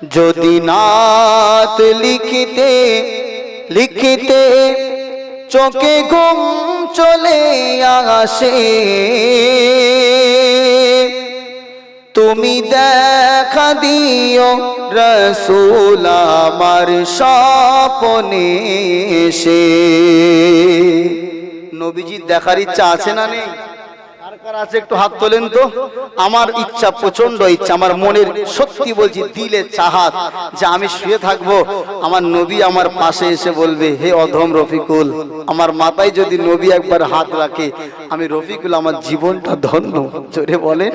যদি নাত লিখিতে লিখিতে চোখে ঘুম চলে আসে, তুমি দেখা দিও রসূল আমার স্বপ্নে এসে। নবীজির দেখার ইচ্ছা আছে না নেই? কার আছে একটু হাত তোলেন তো। আমার ইচ্ছা, প্রচন্ড ইচ্ছা, আমার মনের, সত্যি বলছি দিলের চাহাত, যে আমি শুয়ে থাকবো, আমার নবী আমার পাশে এসে বলবে, হে অধম রফিকুল। আমার মাথায় যদি নবী একবার হাত রাখে, আমি রফিকুল, আমার জীবনটা ধন্য। জোরে বলেন।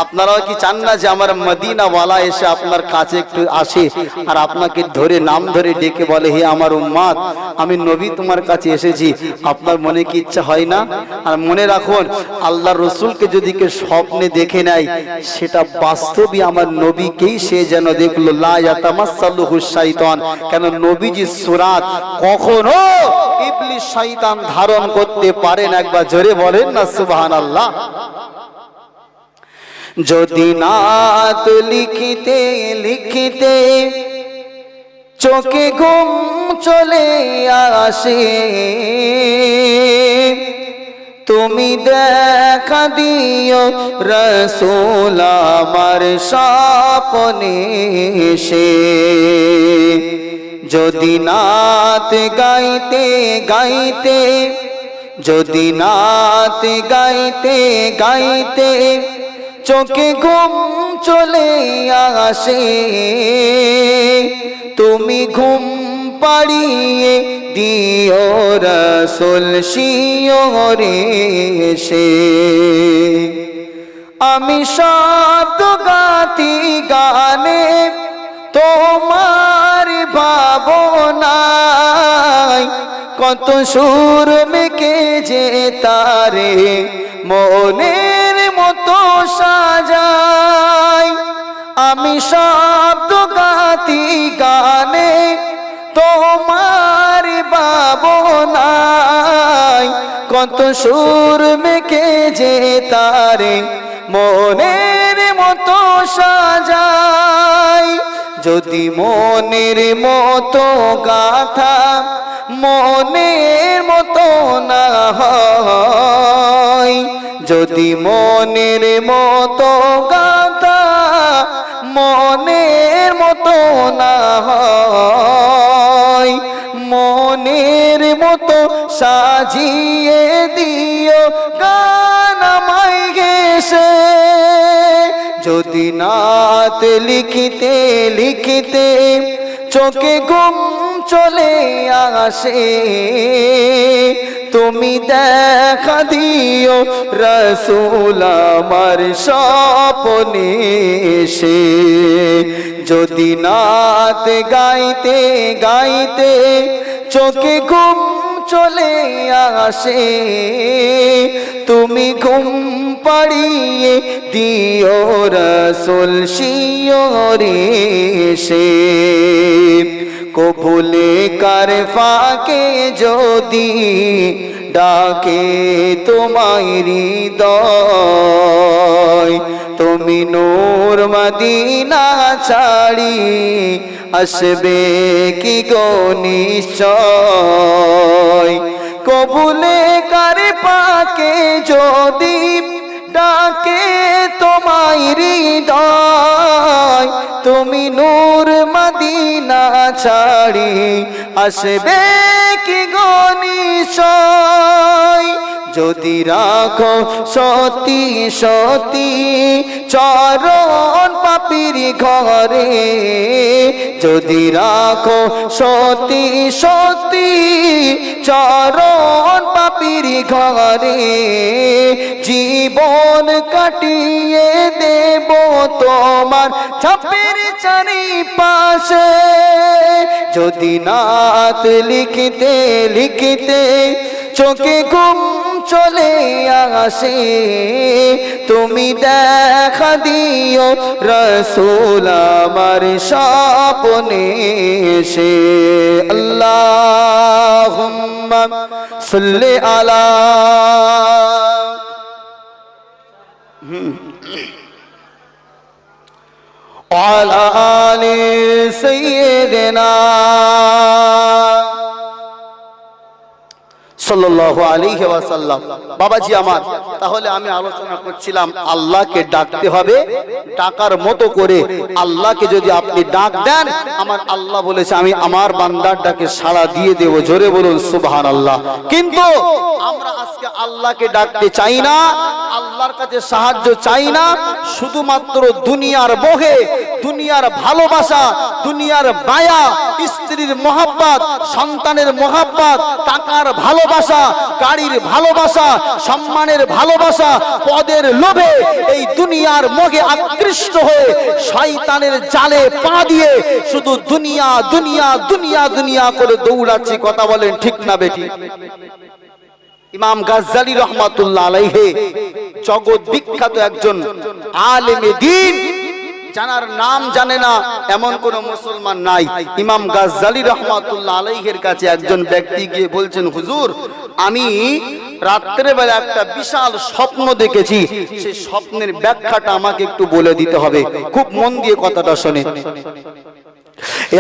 আপনারাও কি চান না যে আমার মদিনাওয়ালা এসে আপনার কাছে একটু আসে আর আপনাকে ধরে নাম ধরে ডেকে বলে, হে আমার উম্মত, আমি নবী তোমার কাছে এসেছি? আপনার মনে কি ইচ্ছা হয় না? আর মনে রাখুন, আল্লাহ রসুলকে যদি কেউ স্বপ্নে দেখে নেয়, সেটা বাস্তবই আমার নবীকেই সে যেন দেখলো। লা ইয়াতামাসসালুহু শাইতান, কেন নবীজির সুরাত কখনো ইবলিস শয়তান ধারণ করতে পারে না। একবার জোরে বলেন না সুবহানাল্লাহ। যদি নাত লিখিতে লিখিতে চোখে ঘুম চলে আসে, তুমি দেখা দিও রসূল আমার স্বপ্নে এসে। যদি নাত গাইতে গাইতে, যদি নাত গাইতে গাইতে চোখে ঘুম চলে আসে, তুমি ঘুম পাড়িয়ে দিও রসূল শিয়রে এসে। আমি শব্দ গাতি গানে তোমার ভাবনায়, কত সুর মেকে যে তারে মনের মতো সাজাই। আমি শব্দ গাতি গানে তোমার ভাবনায়, কত সুর মেকে যে তারে মনের মতো সাজাই। যদি মনের মতো গাথা মনের মতো না হয়, যদি মনের মতো গাথা মনের মতো না হয়, মনের মতো সাজিয়ে দিও গান আমায় ঘেঁষে। যদি নাত লিখিতে লিখিতে চোখে ঘুম চলে আসে, তুমি দেখা দিও রসূল আমার স্বপ্নে এসে। যদি নাত গাইতে গাইতে চোখে ঘুম চলে আসে, তুমি ঘুম পাড়িয়ে দিও রসূল শিয়রে এসে। কবুলে কার ফাঁকে যদি ডাকে তোমায় হৃদয়, তুমি নূর মদিনা ছাড়ি আসবে কি গো নিশ্চয়। কবুলে কার পাকে যদি ডাকে তোমায় হৃদয়, তুমি নূর মদিনা ছাড়ি আসবে কি গো নিশ্চয়। যদি রাখো সতী সতী চরণ পাপীর ঘরে, যদি রাখো সতী সতী চরণ পাপীর ঘরে, জীবন কাটিয়ে দেব তোমার ছাপের চারিপাশে। যদি নাত লিখিতে লিখিতে চোখে ঘুম চলে আসে, তুমি দেখা দিও রসূল আমার স্বপ্নে এসে। আল্লাহুম্মা সাল্লি আলা। وعلى آل سيدنا সাল্লাল্লাহু আলাইহি ওয়াসাল্লাম। বাবাজি আমার, তাহলে আমি আলোচনা করছিলাম আল্লাহকে ডাকতে হবে, ডাকার মতো করে। আল্লাহকে যদি আপনি ডাক দেন, আমার আল্লাহ বলেছে আমি আমার বান্দার ডাকে সাড়া দিয়ে দেব। জোরে বলুন সুবহানাল্লাহ। কিন্তু আমরা আজকে আল্লাহকে ডাকতে চাই না, আল্লাহর কাছে সাহায্য চাই না, শুধুমাত্র দুনিয়ার মোহে, দুনিয়ার ভালোবাসা, দুনিয়ার মায়া, স্ত্রীর মহব্বত, সন্তানের মহব্বত, টাকার ভালোবাসা, গাড়ির ভালোবাসা, সম্মানের ভালোবাসা, পদের লোভে এই দুনিয়ার মোহে আকৃষ্ট হয়ে শয়তানের জালে পা দিয়ে শুধু দুনিয়া দুনিয়া দুনিয়া দুনিয়া করে দৌড়াচ্ছি। কথা বলেন ঠিক না বেটি? ইমাম গাজ্জালী রহমাতুল্লাহ আলাইহি জগৎ বিখ্যাত একজন আলেমে দ্বীন, জানার নাম জানে না এমন কোন মুসলমান নাই। ইমাম গাজ্জালী রহমাতুল্লাহ আলাইহির কাছে একজন ব্যক্তি গিয়ে বলছেন, হুজুর আমি রাত্রে বেলা একটা বিশাল স্বপ্ন দেখেছি, সেই স্বপ্নের ব্যাখ্যাটা আমাকে একটু বলে দিতে হবে। খুব মন দিয়ে কথাটা শোনে।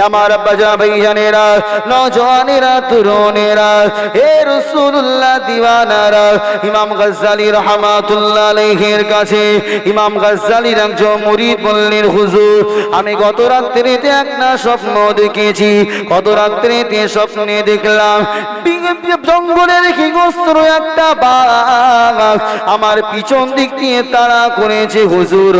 আমার আব্বাজা ভাইজানেরা, নওজওয়ানেরা, তরুণেরা, হে রাসূলুল্লাহ দিওয়ানারা, ইমাম গাজ্জালী রাহমাতুল্লাহ আলাইহির কাছে ইমাম গাজ্জালীর একজন মুরিদ বললেন, হুজুর আমি গত রাত্রিতে একটা স্বপ্ন দেখেছি। গত রাত্রিতে স্বপ্নে দেখলাম জঙ্গলের হিংস্র একটা বাঘ আমার পিছন দিক দিয়ে তাড়া করেছে। হুজুর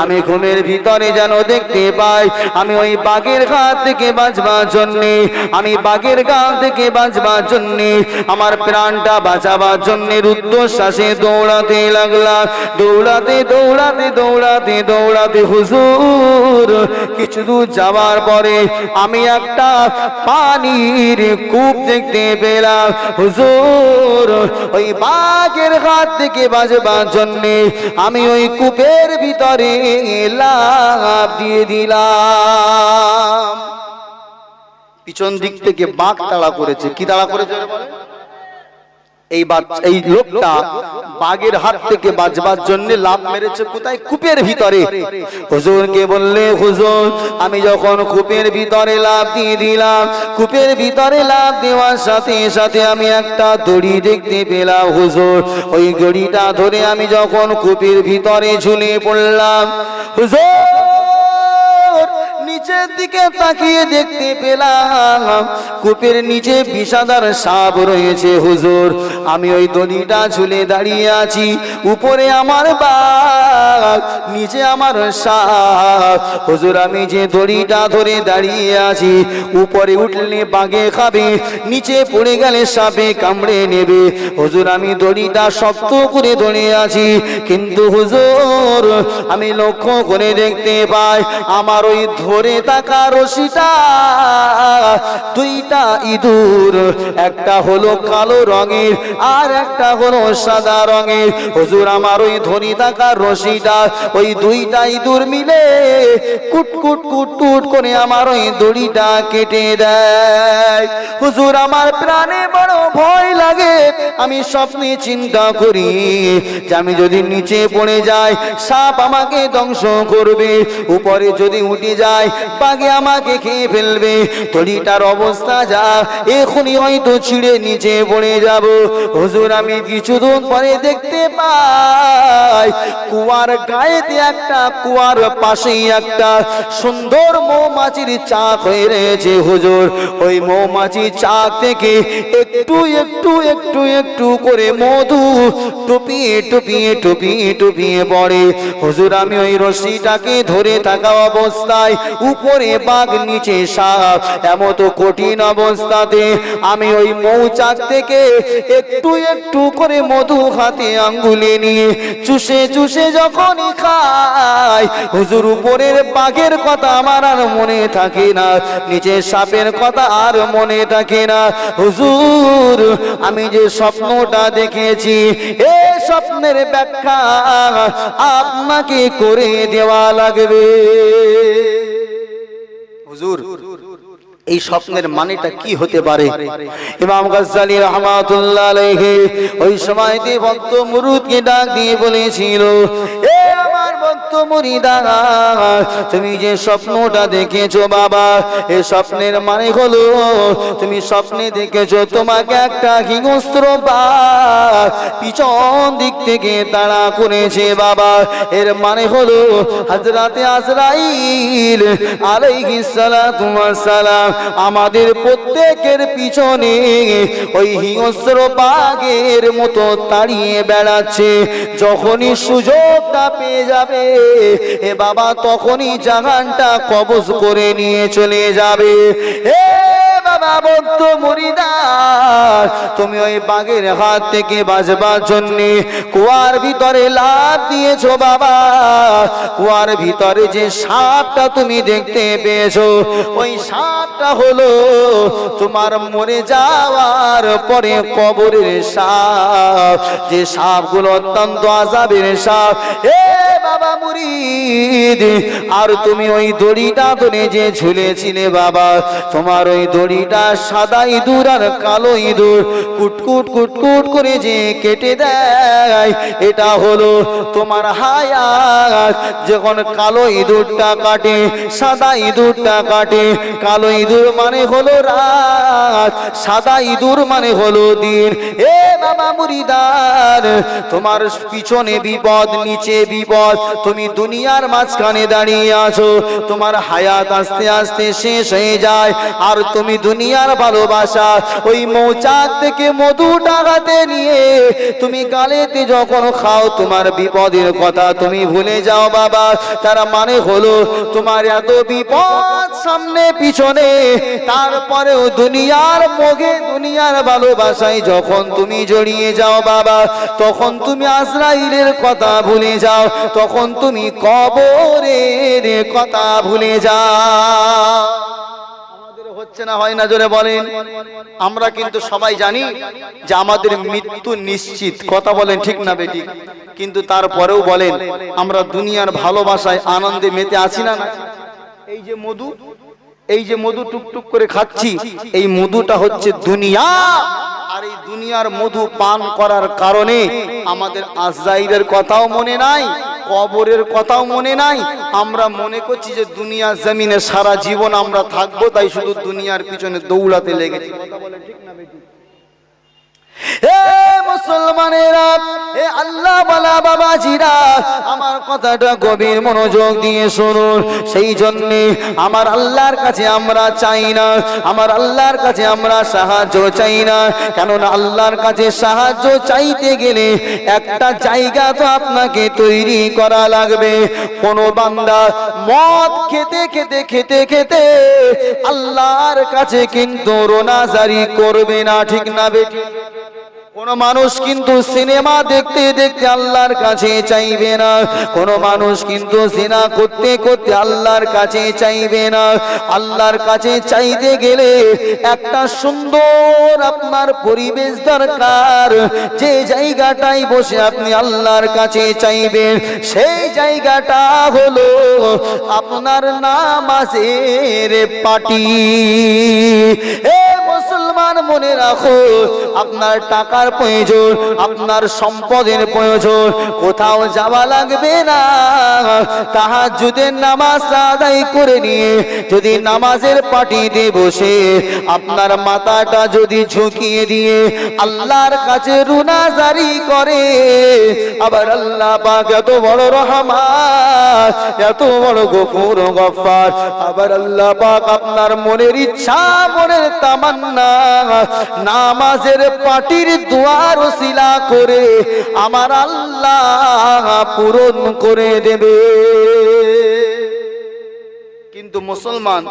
আমি ঘুমের ভিতরে যেন দেখতে পাই আমি ওই বাঘের হাত থেকে বাঁচবার জন্যে, আমি বাঘের গাল থেকে বাঁচবার জন্যে, আমার প্রাণটা বাঁচাবার জন্যে রুদ্ধশ্বাসে দৌড়াতে লাগলাম। দৌড়াতে দৌড়াতে দৌড়াতে দৌড়াতে হুজুর কিছু দূর যাওয়ার পরে আমি একটা পানির কূপ দেখতে পেলাম। হুজুর ওই বাঘের হাত থেকে বাঁচবার জন্যে আমি ওই কূপের ভিতরে লাফ দিয়ে দিলাম। পিছন দিক থেকে বাঘ তাড়া করেছে। কি তাড়া করেছে? এই লোকটা বাঘের হাত থেকে বাঁচবার জন্য লাফ মেরেছে কোথায়? কূপের ভিতরে। হুজুরকে বললে, হুজুর আমি যখন কূপের ভিতরে লাফ দিয়ে দিলাম, কূপের ভিতরে লাফ দেওয়ার সাথে সাথে আমি একটা দড়ি দেখতে পেলাম। হুজুর ওই দড়িটা ধরে আমি যখন কূপের ভিতরে ঝুলে পড়লাম, হুজুর নিচের দিকে তাকিয়ে দেখতে পেলাম কূপের নিচে বিষাদার সাপ রয়েছে। হুজুর আমি ওই দড়িটা ঝুলে দাঁড়িয়ে আছি, উপরে আমার বাঘ, নিচে আমার সাপ। হুজুর আমি যে দড়িটা ধরে দাঁড়িয়ে আছি, উপরে উঠলে বাঘে খাবে, নিচে পড়ে গেলে সাপে কামড়ে নেবে। হুজুর আমি দড়িটা শক্ত করে ধরে আছি, কিন্তু হুজুর আমি লক্ষ্য করে দেখতে পাই আমার ওই ধরে থাকা রশিটা দুইটা ইঁদুর, একটা হলো কালো রঙের আর একটা হলো সাদা রঙের। হুজুর আমার ওই ধরে থাকা রশিটা ওই দুইটা ইঁদুর মিলে কুটকুট কুটকুট করে আমার ওই দড়িটা কেটে দেয়। হুজুর আমার প্রাণে বড় ভয় লাগে। আমি স্বপ্নে চিন্তা করি যে আমি যদি নিচে পড়ে যাই সাপ আমাকে ধ্বংস করবে, উপরে যদি উঠে যায় বাঘে আমাকে খেয়ে ফেলবে। দড়িটার অবস্থা যা, এখনই হয়তো ছিঁড়ে নিচে পড়ে যাব। হুজুর আমি কিছুদিন পরে দেখতে পাই কুয়ার গায়েতে একটা, কুয়ার পাশেই একটা সুন্দর মৌমাছির চাক হয়ে রয়েছে। হুজুর ওই মৌমাছির চাক থেকে একটু একটু একটু একটু করে মধু টুপিয়ে টুপিয়ে টুপিয়ে টুপিয়ে পড়ে। হুজুর আমি ওই রশিটাকে ধরে থাকা অবস্থায় উপরে বাঘ নিচে সাপ, এমতো কঠিন অবস্থাতে আমি ওই মৌচাক থেকে একটু একটু করে মধু হাতে আঙ্গুলে নিয়ে চুষে চুষে যখনই খাই, হুজুর উপরের বাঘের কথা আমার আর মনে থাকে না, নিচের সাপের কথা আর মনে থাকে না। হুজুর আমি যে স্বপ্নটা দেখেছি এই স্বপ্নের ব্যাখ্যা আপনাকে করে দেওয়া লাগবে। হুজুর এই স্বপ্নের মানেটা কি হতে পারে? ইমাম গাজ্জালী রাহমাতুল্লাহ আলাইহি ওই সময়তে ভক্ত মুরিদকে ডাক দিয়ে বলেছিল, এ আমার ভক্ত মুরিদা, তুমি যে স্বপ্নটা দেখেছো বাবা, এই স্বপ্নের মানে হলো তুমি স্বপ্নে দেখেছো তোমাকে একটা হিংস্র বাঘ পিছন দিক থেকে তাড়া করেছে বাবা। এর মানে হলো হযরতে আজরাইল আলাইহিস সালাতু ওয়াস সালাম আমাদের প্রত্যেকের পিছনে ওই হিংস্র বাঘের মতো তাড়িয়ে বেড়াচ্ছে। যখনই সুযোগটা পেয়ে যাবে এ বাবা, তখনই জাহানটা কবজ করে নিয়ে চলে যাবে। হে বাবা ভক্ত মুরিদা, তুমি ওই বাঘের হাত থেকে বাঁচবার জন্যে কুয়ার ভিতরে লাফ দিয়েছো বাবা। কুয়ার ভিতরে যে সাপটা তুমি দেখতে পেয়েছো, ওই সাপটা হলো তোমার মরে যাওয়ার পরে কবরের সাপ, যে সাপগুলো অত্যন্ত আযাবের সাপ। এ বাবা মুরিদ, আর তুমি ওই দড়িটা ধরে যে ঝুলেছিলে বাবা, তোমার ওই দড়িটা সাদা ইঁদুর আর কালো ইঁদুর কুটকুট কুটকুট করে যে কেটে দেয়, এটা হলো তোমার হায়াত। যখন কালো ইঁদুরটা কাটে, সাদা ইঁদুরটা কাটে, কালো ইঁদুর মানে হলো রাত, সাদা ইঁদুর মানে হলো দিন। এ বাবা মুরিদার, তোমার পিছনে বিপদ, নিচে বিপদ, তুমি দুনিয়ার মাঝখানে দাঁড়িয়ে আছো, তোমার হায়াত আস্তে আস্তে শেষ হয়ে যায়, আর তুমি দুনিয়ার ভালোবাসা ওই মৌচাক থেকে মধু টাকাতে নিয়ে তুমি গালেতে যখন খাও, তোমার বিপদের কথা তুমি ভুলে যাও বাবা। তার মানে হলো তোমার এত বিপদ সামনে পিছনে, তারপরেও দুনিয়ার মোহে, দুনিয়ার ভালোবাসায় যখন তুমি জড়িয়ে যাও বাবা, তখন তুমি আজরাইলের কথা ভুলে যাও, তখন তুমি কবরের কথা ভুলে যাও। আমাদের হচ্ছে না, হয় না? জোরে বলেন। আমরা কিন্তু সবাই জানি যে আমাদের মৃত্যু নিশ্চিত, কথা বলেন ঠিক না বেঠিক? কিন্তু তারপরেও বলেন আমরা দুনিয়ার ভালোবাসায় আনন্দে মেতে আছি না? এই যে মধু, এই যে মধু টুকটুক করে খাচ্ছি, এই মধুটা হচ্ছে দুনিয়া। আর এই দুনিয়ার মধু পান করার কারণে আমাদের আজরাইলের কথাও মনে নাই, কবরের কথাও মনে নাই। আমরা মনে করছি যে দুনিয়া জমিনে সারা জীবন আমরা থাকবো, তাই শুধু দুনিয়ার পিছনে দৌড়াতে লেগেছি। কথা বলে ঠিক না বেঠিক? হে মুসলমানেরা, হে আল্লাহ ওয়ালা বাবাজিরা, আমার কথাটা গভীর মনোযোগ দিয়ে শুনুন। সেই জন্য আমার আল্লাহর কাছে আমরা চাই না, আমার আল্লাহর কাছে আমরা সাহায্য চাই না, কেননা আল্লাহর কাছে সাহায্য চাইতে গেলে একটা জায়গা তো আপনাকে তৈরি করা লাগবে। কোন বান্দা মদ খেতে খেতে খেতে খেতে আল্লাহর কাছে কিন্তু রোনাজারি করবে না, ঠিক না বেঠিক? কোন মানুষ কিন্তু সিনেমা দেখতে দেখতে আল্লাহর কাছে চাইবে না, কোন মানুষ কিন্তু জিনা করতে করতে আল্লাহর কাছে চাইবে না। আল্লাহর কাছে চাইতে গেলে একটা সুন্দর আপনার পরিবেশ দরকার, যে জায়গাটায় বসে আপনি আল্লাহর কাছে চাইবেন সেই জায়গাটা হলো আপনার নামাজের পাটি। এ মুসলমান মনে রাখো, আপনার টাকার প্রয়োজন, আপনার সম্পদের প্রয়োজন, কোথাও যাওয়া লাগবে না। তাহাজ্জুদের নামাজ আদায় করে নিয়ে যদি নামাজের পাটিতে বসে আপনার মাথাটা যদি ঝুঁকিয়ে দিয়ে আল্লাহর কাছে রুনাজারি করে, আবার আল্লাহ পাক এত বড় রহমান, এত বড় গফুর গফফার, আবার আল্লাহ পাক আপনার মনের ইচ্ছা, মনের তামান্না নামাজের পাটির দুয়ার ওসিলা করে আমার আল্লাহ পূরণ করে দেবে। কিন্তু মুসলমান,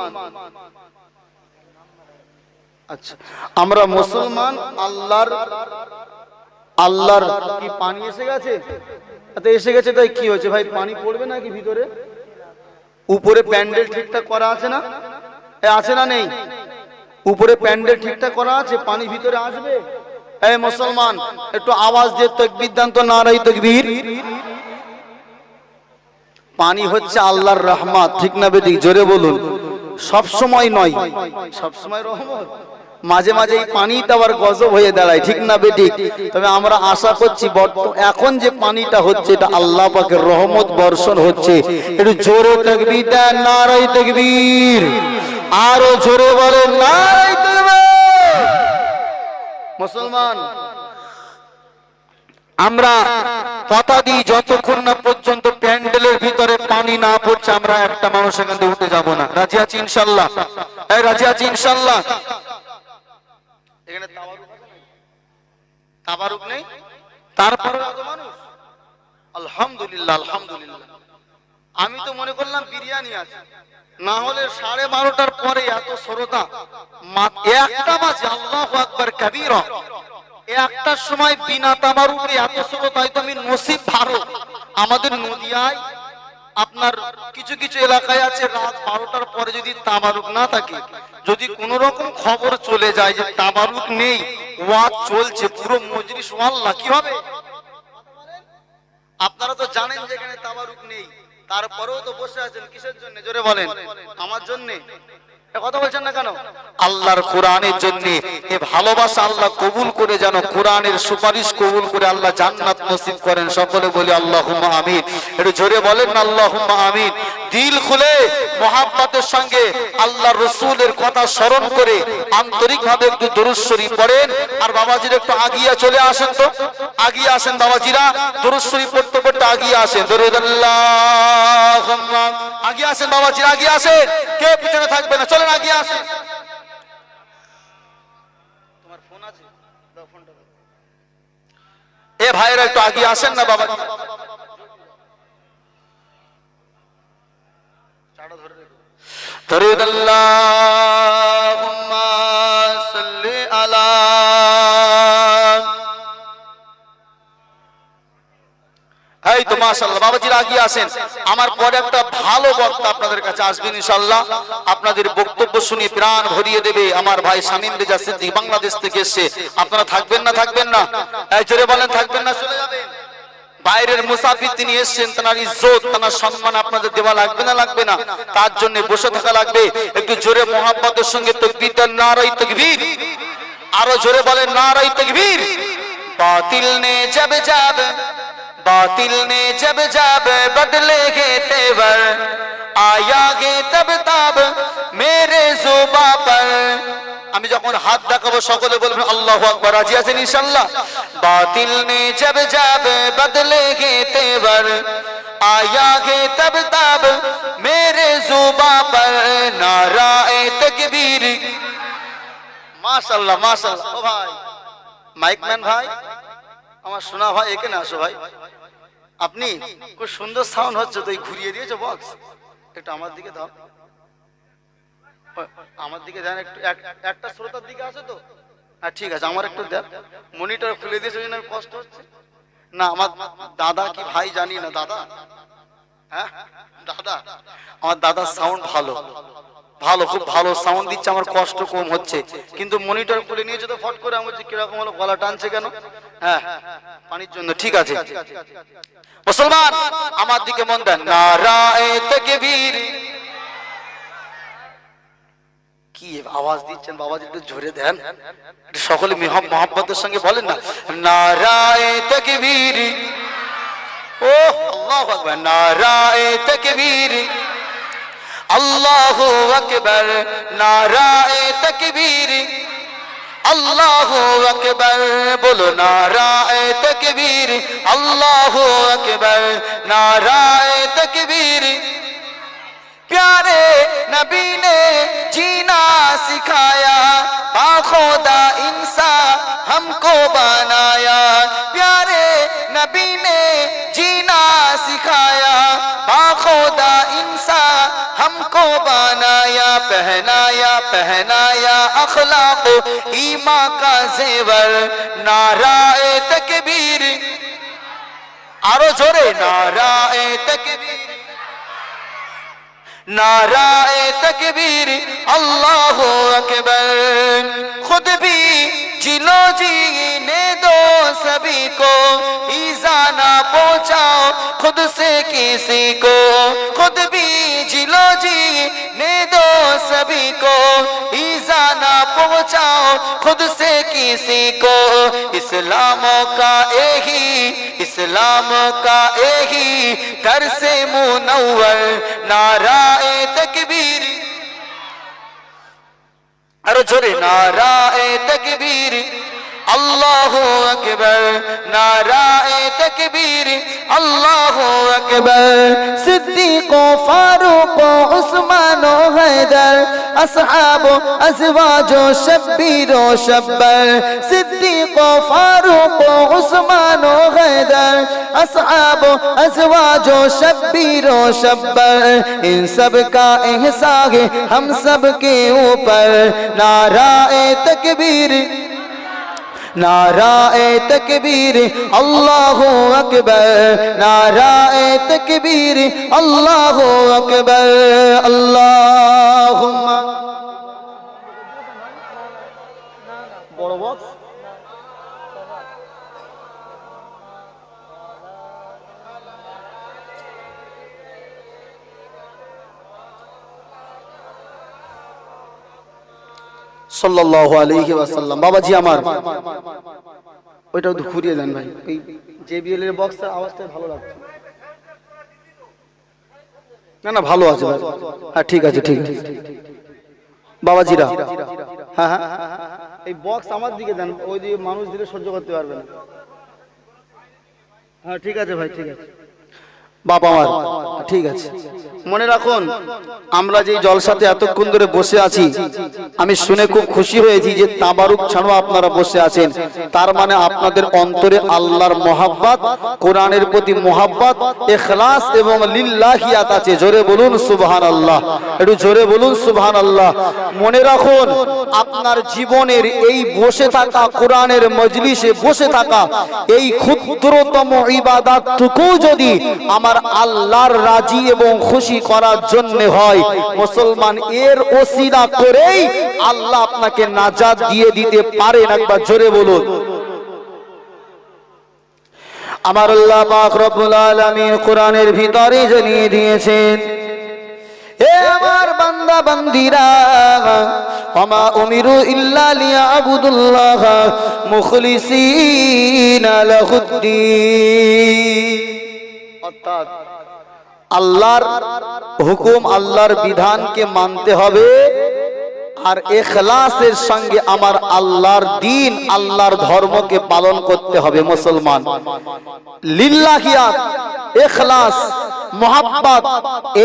আচ্ছা আমরা মুসলমান আল্লাহর কি পানি এসে গেছে? এসে গেছে, তাই কি হয়েছে ভাই? পানি পড়বে নাকি ভিতরে? উপরে প্যান্ডেল ঠিকঠাক করা আছে না? আছে না নেই? উপরে প্যান্ডেল ঠিকঠাক করা আছে, পানি ভিতরে আসবে? এই মুসলমান একটু আওয়াজ দিয়ে তাকবীর দেন তো, নারায়ে তাকবীর। পানি হচ্ছে আল্লাহর রহমত, ঠিক না বেঠিক? জোরে বলুন। সব সময় নয়, সব সময় রহমত মাঝে মাঝে এই পানিটা আবার গজব হয়ে দাঁড়ায়, ঠিক না বেঠিক? তবে আমরা আশা করছি এখন যে পানিটা হচ্ছে এটা আল্লাহ পাকের রহমত বর্ষণ হচ্ছে। একটু জোরে তাকবীর দেন, নারায়ে তাকবীর। আরো জোরে বলেন নারায়ে তাকবীর। মুসলমান, আমরা কথা দিই যতক্ষণ না পর্যন্ত প্যান্ডেলের ভিতরে পানি না পড়ছে আমরা একটা মানুষ এখান থেকে উঠে যাব না। রাজি আছি ইনশাআল্লাহ? রাজি আছি ইনশাআল্লাহ? এখানে তাবারুক নেই, তারপরে এত মানুষ, আলহামদুলিল্লাহ আলহামদুলিল্লাহ। আমি তো মনে করলাম বিরিয়ানি আছে, না হলে 12:30টার পরে এত শ্রোতা। একটা বাজে, আল্লাহু আকবার কাবীরা, একটার সময় বিনা তাবারুকে এত শ্রোতা, হয়তো আমি নসিব ভালো। আমাদের নদিয়ায় আপনার কিছু কিছু এলাকায় আছে রাত 12টার পরে যদি তাবারুক না থাকে, যদি কোন রকম খবর চলে যায় যে তাবারুক নেই, ওয়াজ চলছে, পুরো মজলিস ওয়াল্লাহ কি হবে? আপনারা তো জানেন যে এখানে তাবারুক নেই, তারপরেও তো বসে আছেন কিসের জন্য? জোরে বলেন। আমার জন্য কথা বলছেন না কেন? আল্লাহর কোরআনের জন্য। এ ভালোবাসা আল্লাহ কবুল করে, যেন কোরআনের সুপারিশ কবুল করে আল্লাহ জান্নাত নসিব করেন। সকলে বলি আল্লাহুম্মা আমিন। একটু জোরে বলেন না আল্লাহুম্মা আমিন। দিল খুলে মুহাব্বতের সঙ্গে আল্লাহর রাসূলের কথা স্মরণ করে আন্তরিকভাবে একটু দরুদ শরীফ পড়েন। আর বাবাজিরা একটু আগিয়ে চলে আসেন, তো আগিয়ে আসেন বাবাজিরা, দরুদ শরীফ পড়তে পড়তে আগিয়ে আসেন। দরুদ আল্লাহুম্মা, আগিয়ে আসেন বাবাজিরা, আগিয়ে আসেন, কে পিছনে থাকবে না, চলেন আগিয়ে আসেন। তোমার ফোন আছে, দাও ফোনটা। এ ভাইরা একটু আগিয়ে আসেন না বাবা। দরুদ আল্লাহুম্মা সাল্লি আলা। এই তো মাশাআল্লাহ, বাবাজিরা আগিয়ে আসেন। আমার পরে একটা ভালো বক্তা আপনাদের কাছে আসবেন ইনশাআল্লাহ। আপনাদের বক্তব্য শুনে প্রাণ ভরিয়ে দেবে আমার ভাই শামীম রেজা সিদ্দিক, বাংলাদেশ থেকে এসেছে। আপনারা থাকবেন না থাকবেন না? এই জোরে বলেন, থাকবেন না চলে যাবেন? বাইরের মুসাফির তিনি এসেছেন, তার ইজ্জত তার সম্মান আপনাদের দেওয়া লাগবে না লাগবে না? তার জন্য বসে থাকা লাগবে। একটু জোরে মুহাব্বতের সঙ্গে তাকবীর দেন, নারায়ে তাকবীর। আরো জোরে বলেন নারায়ে তাকবীর। বাতিল নে জব জব, बातिल ने जब जब बदलेगे तेवर, आयागे तब तब मेरे जुबा पर। আমি যখন হাত দেখাবো সকলে বলবেন আল্লাহু আকবার। রাজি আছেন ইনশাআল্লাহ? বাতিল নে জব জব বদলেগে তেवर, आयागे तब तब मेरे जुबा पर, नाराए तकबीर। माशाअल्लाह माशाअल्लाह। ও ভাই মাইকম্যান ভাই, আমার শোনা ভাই, এখানে আসো ভাই। আপনি খুব সুন্দর সাউন্ড হচ্ছে, তো ঘুরিয়ে দিয়েছো বক্স, একটু আমার দিকে দাও, আমার দিকে দেন একটু। একটা শ্রোতার দিকে আছে তো? হ্যাঁ ঠিক আছে, আমার একটু দেন। মনিটর খুলে দিয়েছে, আমি কষ্ট হচ্ছে না। আমার দাদা কি ভাই জানি না, দাদা, হ্যাঁ দাদা, আমার দাদার সাউন্ড ভালো ভালো, খুব ভালো সাউন্ড দিচ্ছে, আমার কষ্ট কম হচ্ছে। কিন্তু মনিটর খুলে নিয়েছে তো ফট করে, আমার কিরকম হলো, গলা টানছে কেন? হ্যাঁ পানির জন্য। ঠিক আছে মুসলমান, আমার দিকে মন দেন। নারায়ে তাকবীর। কি আওয়াজ দিচ্ছেন বাবাজি, একটু জোরে দেন, একটু সকলে মুহাব্বতের সঙ্গে বলেন না, নারায়ে তাকবীর। ও আল্লাহু আকবার, নারায়ে তাকবীর, আল্লাহু আকবার, নারায়ে তাকবীর, আল্লাহু আকবার। বলো নারায়ে তাকবীর, আল্লাহু আকবার, নারায়ে তাকবীর। प्यारे नबी ने जीना सिखाया, बाखुदा इंसान हमको बनाया। प्यारे नबी ने जीना सिखाया, बाखुदा इंसान हमको बनाया। पहनाया पहनाया अखलाक ईमान का जेवर, नाराए तकबीर। आरो जोरे, नाराए तकबीर, नाराए तकबीर, अल्लाहु अकबर। खुद भी जिलो जीने दो सभी को, ईज़ा ना पहुंचाओ खुद से किसी को। खुद भी जिलो जीने दो सभी को, ईज़ा ना पहुंचाओ खुद से किसी को इस्लाम का यही दर्से मुनव्वर नाराए तकबीर अरे जोरे नाराए तकबीर अल्लाहु अकबर नाराए तकबीर अल्लाहु अकबर सिद्दीक़ फारूक उस्मान हैदर अस्हाब अज़वाज शब्बीर शब्बर सिद्दीक़ फारूक उस्मान हैदर अस्हाब अज़वाज शब्बीर शब्बर इन सब का एहसान है हम सब के ऊपर नाराए तकबीर नाराए तकबीर अल्लाहु अकबर नाराए तकबीर अल्लाहु अकबर अल्लाहुम्मा बड़ बक्स সাল্লাল্লাহু আলাইহি ওয়াসাল্লাম বাবাজি আমার ওইটাও তো ঘুরিয়ে দেন ভাই এই জেবিএল এর বক্সটা আওয়াজটা ভালো লাগছে না না ভালো আছে ভাই হ্যাঁ ঠিক আছে বাবাজিরা হ্যাঁ হ্যাঁ এই বক্স আমার দিকে দেন ওই দিকে মানুষ দিলে সহ্য করতে পারবে না হ্যাঁ ঠিক আছে ভাই ঠিক আছে বাবা আমার ঠিক আছে মনে রাখুন আমরা যে জলসাতে এতক্ষণ ধরে বসে আছি আমি শুনে খুব খুশি হয়েছি যে তাবারুক ছাড়াও আপনারা বসে আছেন তার মানে আপনাদের অন্তরে আল্লাহর মহব্বত কোরআনের প্রতি মহব্বত ইখলাস এবং লিল্লাহিয়াত আছে জোরে বলুন সুবহানাল্লাহ একটু জোরে বলুন সুবহানাল্লাহ মনে রাখুন আপনার জীবনের এই বসে থাকা কোরআনের মজলিসে বসে থাকা এই ক্ষুদ্রতম ইবাদতটুকু যদি আমার আল্লাহর রাজি এবং খুশি করার জন্য হয় মুসলমান এর ওসিলা করেই আল্লাহ আপনাকে নাজাত দিয়ে দিতে পারেন একবার জোরে বলুন আমার আল্লাহ পাক রব্বুল আলামিন কোরআনের ভিতরে জানিয়ে দিয়েছেন হে আমার বান্দা বান্দীরা ওমা উমিরু ইল্লা লিয়াবুদুল্লাহ মুখলিসিনা লাহুদ্দিন অর্থাৎ আল্লাহর হুকুম আল্লাহর বিধানকে মানতে হবে আর ইখলাসের সঙ্গে আমার আল্লাহর দ্বীন আল্লাহর ধর্মকে পালন করতে হবে মুসলমান লিল্লাহিয়াত ইখলাস মুহাব্বত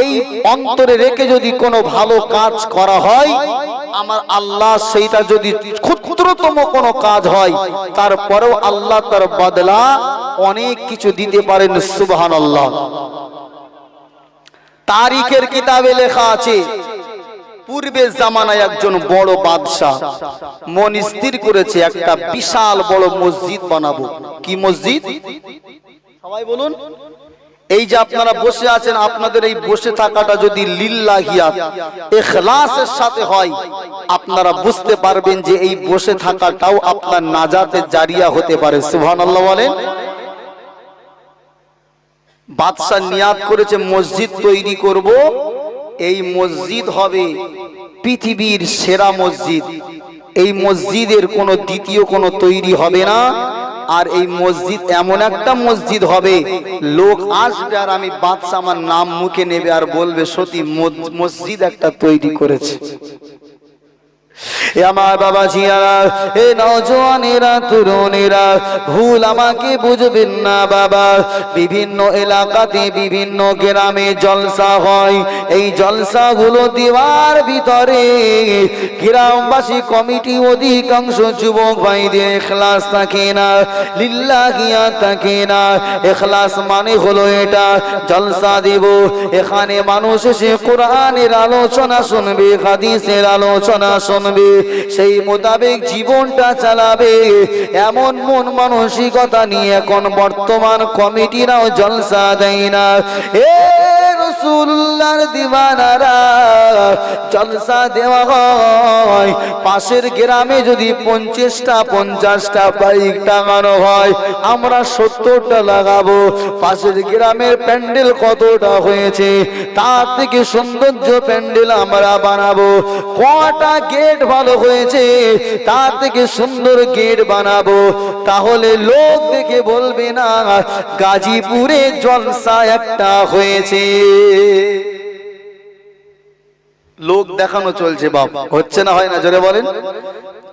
এই অন্তরে রেখে যদি কোনো ভালো কাজ করা হয় আমার আল্লাহ সেইটা যদি ক্ষুদ্রতম কোনো কাজ হয় তারপরেও আল্লাহ তার বদলা অনেক কিছু দিতে পারেন সুবহানাল্লাহ তারিখের কিতাবে লেখা আছে পূর্বের জামানায় একজন বড় বাদশা মন স্থির করেছে একটা বিশাল বড় মসজিদ বানাবো কি মসজিদ সবাই বলুন এই যে আপনারা বসে আছেন আপনাদের এই বসে থাকাটা যদি লিল্লাহিয়াত ইখলাসের সাথে হয় আপনারা বুঝতে পারবেন যে এই বসে থাকাটাও আপনার নাজাতের জারিয়া হতে পারে সুবহানাল্লাহ বলেন বাদশা নিয়াত করেছে মসজিদ তৈরি করব এই মসজিদ হবে পৃথিবীর সেরা মসজিদ এই মসজিদের কোনো দ্বিতীয় কোনো তৈরি হবে না আর এই মসজিদ এমন একটা মসজিদ হবে লোক আসবে আর আমি বাদশা আমার নাম মুখে নেবে আর বলবে সত্যি মসজিদ একটা তৈরি করেছে আমার বাবা জিয়ারা এ নওজওয়ানেরা তরুণেরা ভুল আমাকে বুঝবেন না বাবা বিভিন্ন এলাকাতে বিভিন্ন গ্রামে জলসা হয় এই জলসাগুলো দেওয়ার ভিতরে গ্রামবাসী কমিটি অধিকাংশ যুবক ভাইদের ইখলাস থাকে না লিল্লাহিয়াত থাকে না ইখলাস মানে হলো এটা জলসা দেব এখানে মানুষ এসে কোরআনের আলোচনা শুনবে হাদিসের আলোচনা শুনবে সেই মোতাবেক জীবনটা চালাবে এমন মন মানসিকতা নিয়ে এখন বর্তমান কমিটিরাও জলসা দেয় না রাসূলুল্লাহর দিওয়ানারা জলসা দেওয়া হয়, পাশের গ্রামে যদি 50টা বাইক টাঙানো হয়, আমরা 70টা লাগাবো। পাশের গ্রামের প্যান্ডেল কতটা হয়েছে, তার থেকে সৌন্দর্য প্যান্ডেল আমরা বানাবো। কটা গেট ভালো হয়েছে, তার থেকে সুন্দর গেট বানাবো। তাহলে লোক দেখে বলবে না গাজীপুরে জলসা একটা হয়েছে। লোক দেখানো চলছে বাপ, হচ্ছে না হয় না? জোরে বলেন।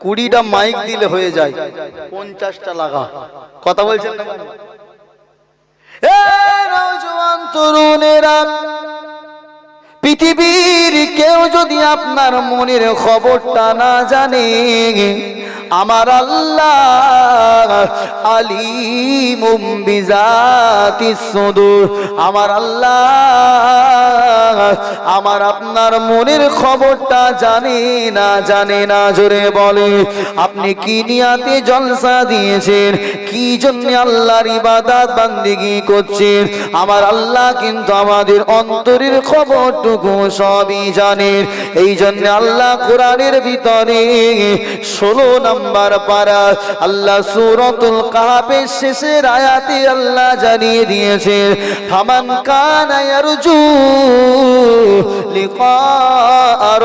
20টা মাইক দিলে হয়ে যায়, 50টা লাগা। কথা বলছেন না? নওজোয়ান তরুণেরা, পৃথিবীর কেউ যদি আপনার মনের খবরটা না জানে, আমার আল্লাহ আলিমুম বিজাতিস সুদূর, আমার আল্লাহ আমার আপনার মনের খবরটা জানে না। জোরে বলে, আপনি কি নিয়াতে জলসা দিয়েছেন, কি জন্য আল্লাহর ইবাদত বান্দিগি করছেন, আমার আল্লাহ কিন্তু আমাদের অন্তরের খবরটুকু সবই জানেন। এই জন্য আল্লাহ কোরআনের ভিতরে 16 নম্বর পারা আল্লাহ সূরাতুল কাহফের শেষের আয়াতে আল্লাহ জানিয়ে দিয়েছেন, ফামান কানা ইয়ারজু লিকা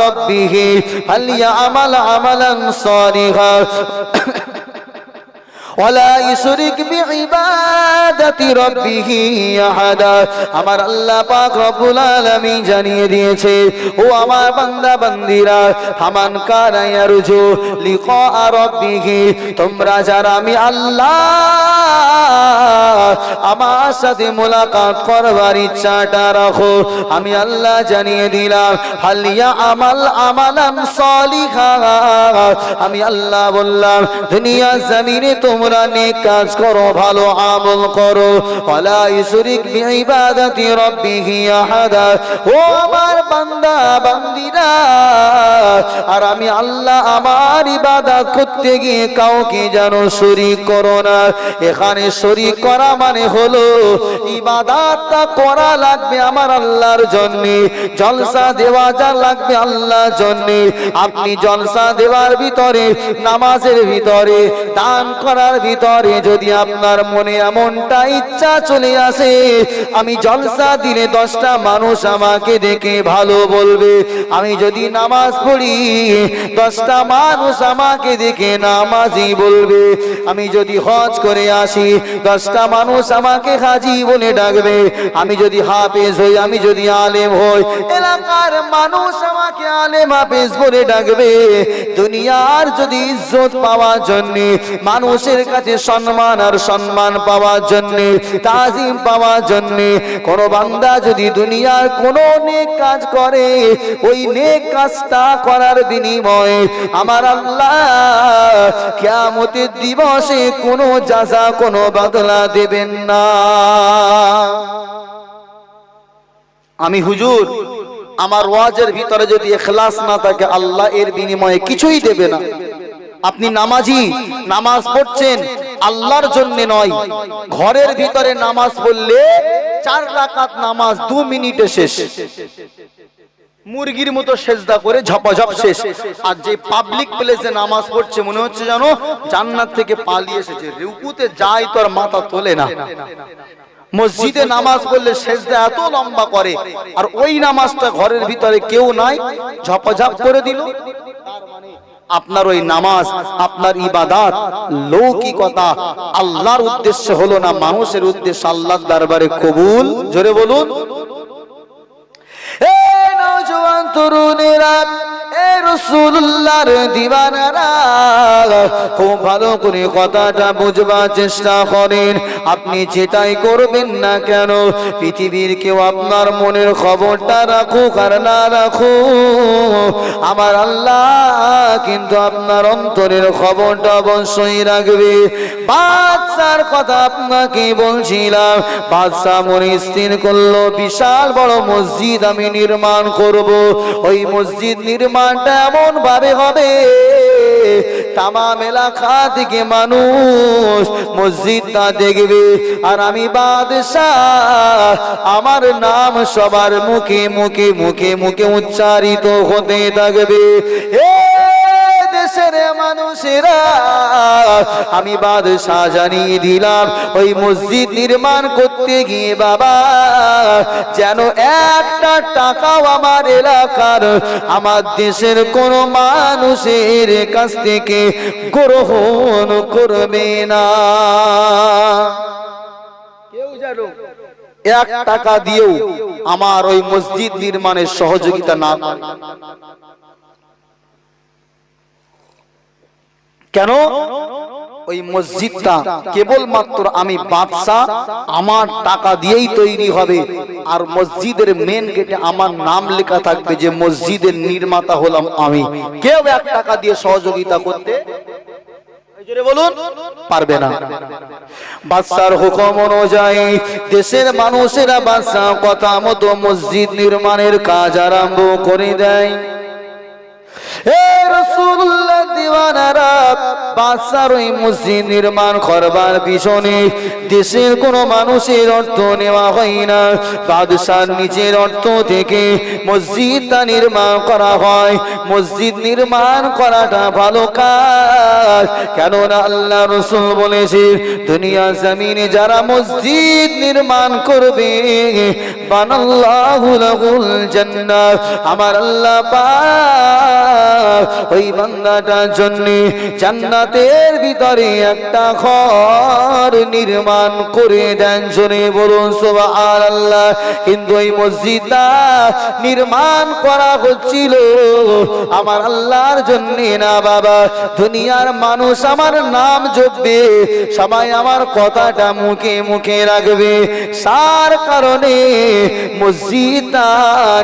রাব্বিহ ফালইআমাল আমালান সালিহান ওয়ালা ইশরিক বিইবাদাতি রাব্বিহি আহাদা। আমার আল্লাহ পাক রব্বুল আলামিন জানিয়ে দিয়েছে, ও আমার বান্দা বান্দিরা, ফামান কানা ইয়ারজু লিকা রাব্বিহি, তোমরা যারা আমি আল্লাহ আমার সাথে মোলাকাত করবার ইচ্ছাটা রাখো, আমি আল্লাহ জানিয়ে দিলাম ফালিয়া আমাল আমালান সালিহা। আমি আল্লাহ বললাম দুনিয়া জমিনে তোমরা নেক কাজ করো, ভালো আমল করো, ওয়ালা ইশরিক বিইবাদাতি রাব্বিহি আহাদা। ও আমার বান্দা বান্দিরা, আর আমি আল্লাহ আমার ইবাদত করতে গিয়ে কাউকে যেন শরীক করো না। এখানে শরীক করা মানে হলো ইবাদতটা করা লাগবে আমার আল্লাহর জন্য, জলসা দেওয়া যা লাগবে আল্লাহর জন্য। আপনি জলসা দেওয়ার ভিতরে, নামাজের ভিতরে, দান করার ভিতরে যদি আপনার মনে এমনটা ইচ্ছা চলে আসে, আমি জলসা দিলে 10টা মানুষ আমাকে দেখে ভালো বলবে, আমি যদি নামাজ পড়ি 10টা মানুষ আমাকে দেখে নামাজি বলবে, আমি যদি হজ করে আসি 10টা মানুষ আমাকে হাজি বলে ডাকবে, আমি যদি হাফেজ হই, আমি যদি আলেম হই, এলাকার মানুষ আমাকে আলেম হাফেজ বলে ডাকবে। দুনিয়ার যদি ইজ্জত পাওয়ার জন্য, মানুষের কাছে সম্মান আর সম্মান পাওয়ার জন্য, তাজিম পাওয়ার জন্য কোন বান্দা যদি দুনিয়ার কোন নেক কাজ করে, ওই নেক কাজটা করার বিনিময়ে আমার আল্লাহ কিয়ামতের দিবসে কোনো জাযা, কোনো বদলা দেবেন না। আমি হুজুর, আমার ওয়াজের ভিতরে যদি ইখলাস না থাকে, আল্লাহ এর বিনিময়ে কিছুই দেবে না। আপনি নামাজি, নামাজ পড়ছেন আল্লাহর জন্য নয়, ঘরের ভিতরে নামাজ পড়লে 4 রাকাত নামাজ 2 মিনিটে শেষ, মুরগির মতো সেজদা করে ঝপাঝপ শেষ। আর যে পাবলিক প্লেসে নামাজ পড়ছে মনে হচ্ছে জানো জান্নাত থেকে পালিয়ে এসেছে, রুকুতে যায় তোর মাথা তোলে না। মসজিদে নামাজ পড়লে সেজদা এত লম্বা করে, আর ওই নামাজটা ঘরের ভিতরে কেউ নাই, ঝপাঝপ করে দিল। আপনার ওই নামাজ, আপনার ইবাদত লৌকিকতা, আল্লাহর উদ্দেশ্য হলো না, মানুষের উদ্দেশ্য, আল্লাহর দরবারে কবুল। জোরে বলুন। এ নওজোয়ান তরুণেরা, এ রাসূলুল্লাহর দিওয়ানারা, খুব ভালো করে কথাটা বুঝবার চেষ্টা করেন। আপনি যেটাই করবেন না কেন, পৃথিবীর কেউ আপনার মনের খবরটা রাখুক আর না রাখুক, আমার আল্লাহ কিন্তু আপনার অন্তরের খবরটা অবশ্যই রাখবে। বাদশার কথা আপনাকে বলছিলাম, বাদশা মনে স্থির করলো বিশাল বড় মসজিদ আমি নির্মাণ করব। ওই মসজিদ নির্মাণটা এমন ভাবে হবে তামাম এলাকা থেকে মানুষ মসজিদটা দেখবে, আর আমি বাদশাহ, আমার নাম সবার মুখে মুখে মুখে মুখে উচ্চারিত হতে থাকবে। দেশের মানুষেরা, আমি বাদশাহ জানিয়ে দিলাম, ওই মসজিদ নির্মাণ করতে গিয়ে বাবা যেন একটা টাকাও আমার এলাকার, আমার দেশের কোন মানুষের কাছ থেকে গ্রহণ করবে না। কেউ যেন 1 টাকা দিয়েও আমার ওই মসজিদ নির্মাণের সহযোগিতা না করে। কেন? ওই মসজিদটা কেবলমাত্র আমি বাদশাহ, আমার টাকা দিয়েই তৈরি হবে, আর মসজিদের মেন গেটে আমার নাম লেখা থাকবে যে মসজিদের নির্মাতা হলাম আমি। কেউ 1 টাকা দিয়ে সহযোগিতা করতে বলুন পারবে না। বাদশার হুকুম অনুযায়ী দেশের মানুষেরা বাদশাহ কথা মতো মসজিদ নির্মাণের কাজ আরম্ভ করে দেয়। রাসূলুল্লাহ দিওয়ানারা, বাদশার ওই মসজিদ নির্মাণ করবার পিছনে দেশের কোনো মানুষের অর্থ নেওয়া হয় না, বাদশার নিজের অর্থ থেকে মসজিদটা নির্মাণ করা হয়। মসজিদ নির্মাণ করাটা ভালো কাজ, কেননা আল্লাহ রাসূল বলেছে, দুনিয়া জমিনে যারা মসজিদ নির্মাণ করবে, বানাল্লাহু লাহুল জান্নাত, আমার আল্লাহ পাক ওই বান্দাটার জন্য জান্নাতের ভিতরে একটা ঘর নির্মাণ করে দেন। জোরে বলুন সুবহানাল্লাহ। কিন্তু এই মসজিদটা নির্মাণ করা হচ্ছিল আমার আল্লাহর জন্য না বাবা, দুনিয়ার মানুষ আমার নাম জপবে, সবাই আমার কথাটা মুখে মুখে রাখবে, তার কারণে মসজিদটা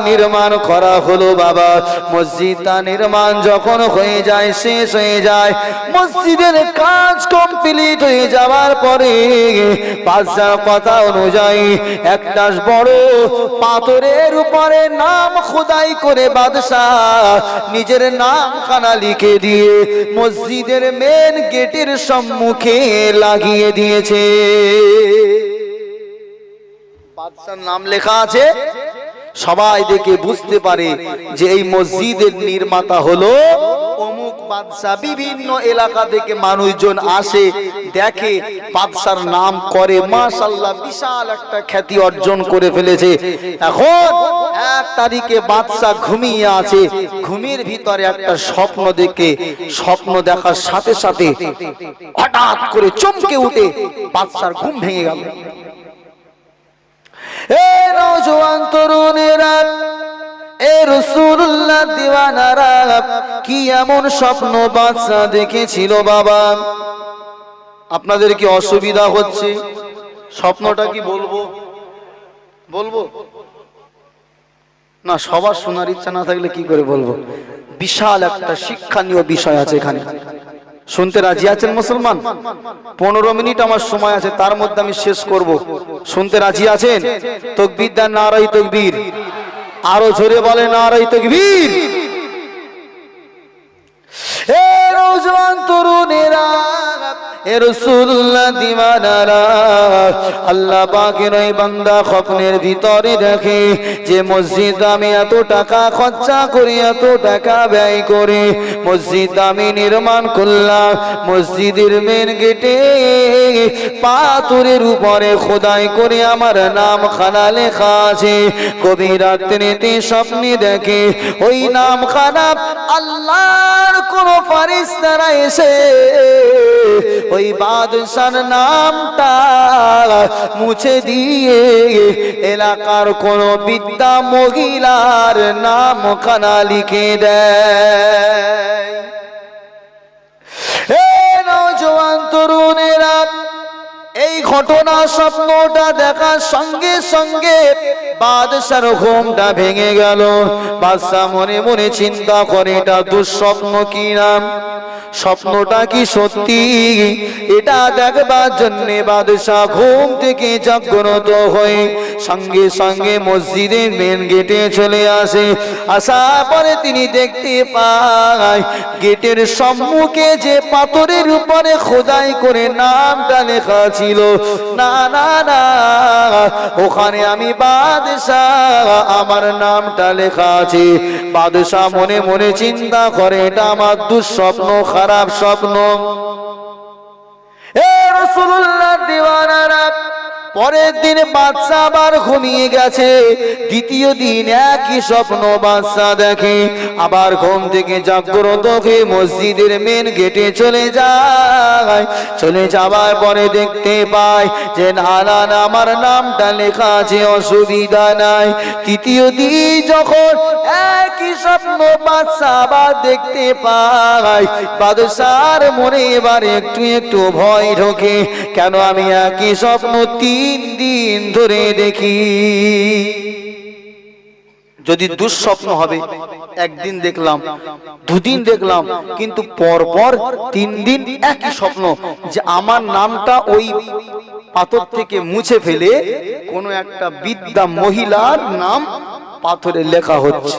নির্মাণ করা হলো বাবা। মসজিদটা নির্মাণ যখন হয়ে যায়, শেষ হয়ে যায়, মসজিদের কাজ কমপ্লিট হয়ে যাওয়ার পরে বাদশার কথা অনুযায়ী একটা বড় পাথরের উপরে নাম খোদাই করে বাদশাহ নিজের নামখানা লিখে দিয়ে মসজিদের মেন গেটের সম্মুখে লাগিয়ে দিয়েছে। বাদশার নাম লেখা আছে, সবাই দেখে বুঝতে পারে যে এই মসজিদের নির্মাতা হলো অমুক বাদশা। বিভিন্ন এলাকা থেকে মানুষজন আসে, দেখে, বাদশার নাম করে, মাশাআল্লাহ বিশাল একটা খ্যাতি অর্জন করে ফেলেছে। এখন 1 তারিখে বাদশা ঘুমিয়ে আছে, ঘুমের ভিতরে একটা স্বপ্ন দেখে, স্বপ্ন দেখার সাথে সাথে হঠাৎ করে চমকে উঠে বাদশার ঘুম ভেঙে গেল। নওজোয়ান তরুণেরা, রাসূলুল্লাহ দিওয়ানারা, কি এমন স্বপ্ন বাদশা দেখেছিল বাবা? আপনাদের কি অসুবিধা হচ্ছে? স্বপ্নটা কি বলবো? না, সবার শোনার ইচ্ছা না থাকলে কি করে বলবো? বিশাল একটা শিক্ষণীয় বিষয় আছে এখানে। শুনতে রাজি আছেন মুসলমান? 15 মিনিট আমার সময় আছে, তার মধ্যে আমি শেষ করব। শুনতে রাজি আছেন? তাকবীর দেন, নারায়ে তাকবীর। আরো জোরে বলে নারায়ে তাকবীর। এ নওজোয়ান তরুণেরা, রাসূলুল্লাহ দিওয়ানারা, আল্লাহ পাকের ওই বান্দা স্বপ্নের ভিতরে দেখে যে মসজিদ আমি এত টাকা খরচা করে, এত টাকা ব্যয় করে মসজিদ আমি নির্মাণ করলাম, মসজিদের মেন গেটে পাথরের উপরে খোদাই করে আমার নাম খানা লেখা আছে। গভীর রাত্রিতে স্বপ্নে দেখে ওই নাম খানা আল্লাহর কোন ফেরেশতারা এসে ওই বাদশার নামটা মুছে দিয়ে এলাকার কোন বিদ্যা মহিলার নাম খানা লিখে দেয়। নওজোয়ান তরুণেরা, এই ঘটনা স্বপ্নটা দেখার সঙ্গে সঙ্গে বাদশার ঘুমটা ভেঙে গেল। বাদশা মনে মনে চিন্তা করে, এটা দুঃস্বপ্ন কি নাম? স্বপ্নটা কি সত্যি এটা দেখবার জন্য বাদশাহ ঘুম থেকে জাগ্রত হয়ে সঙ্গে সঙ্গে মসজিদের মেন গেটে চলে আসে। আসার পরে তিনি দেখতে পায় গেটের সম্মুখে যে পাথরের উপরে খোদাই করে নামটা লেখা ছিল, না না না, ওখানে আমি বাদশাহ, আমার নামটা লেখা আছে। বাদশাহ মনে মনে চিন্তা করে এটা আমার দুঃস্বপ্ন, খারাপ স্বপ্ন। এ রাসূলুল্লাহ দিওয়ানারা, পরের দিন বাদশা আবার ঘুমিয়ে গেছে। দ্বিতীয় দিন একই স্বপ্ন বাদশা দেখে। আবার ঘুম থেকে জাগ্রত হয়ে মসজিদের মেন গেটে চলে যায়। চলে যাবার পরে দেখতে পায় যে না না, আমার নামটা লেখা আছে, অসুবিধা নাই। তৃতীয় দিন যখন একই স্বপ্ন বাদশা আবার দেখতে পায়, বাদশার মনে এবার একটু একটু ভয় ঢোকে। কেন আমি একই স্বপ্ন 3 দিন ধরে দেখি? যদি দুঃস্বপ্ন হবে, একদিন দেখলাম, দুদিন দেখলাম, কিন্তু পরপর 3 দিন একই স্বপ্ন যে আমার নামটা ওই পাথর থেকে মুছে ফেলে কোনো একটা বৃদ্ধা মহিলার নাম পাথরে লেখা হচ্ছে।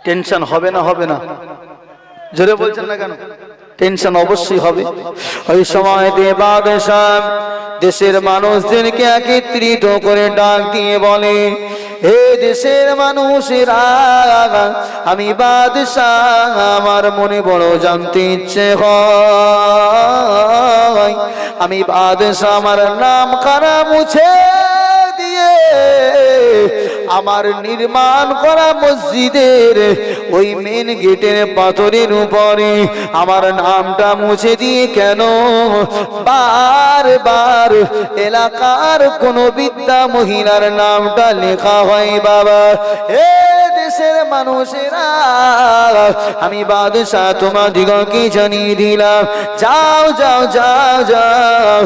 টেনশন হবে না? হবে না? জোরে বলছেন না কেন? টেনশন অবশ্যই হবে। ওই সময় বাদশাহ দেশের মানুষদেরকে একত্রিত করে ডাক দিয়ে বলে, হে দেশের মানুষেরা, আমি বাদশাহ, আমার মনে বড় জানতে ইচ্ছে হয়, আমি বাদশাহ আমার নাম কারা মুছে দিয়ে আমার নির্মাণ করা মসজিদের ওই মেন গেটের পাথরের উপরে আমার নামটা মুছে দিয়ে কেন বারবার এলাকার কোন বৃদ্ধা মহিলার নামটা লেখা হয়? বাবা, এ দেশের মানুষেরা, আমি বাদশাহ তোমাদিগকে জানিয়ে দিলাম, যাও যাও যাও যাও,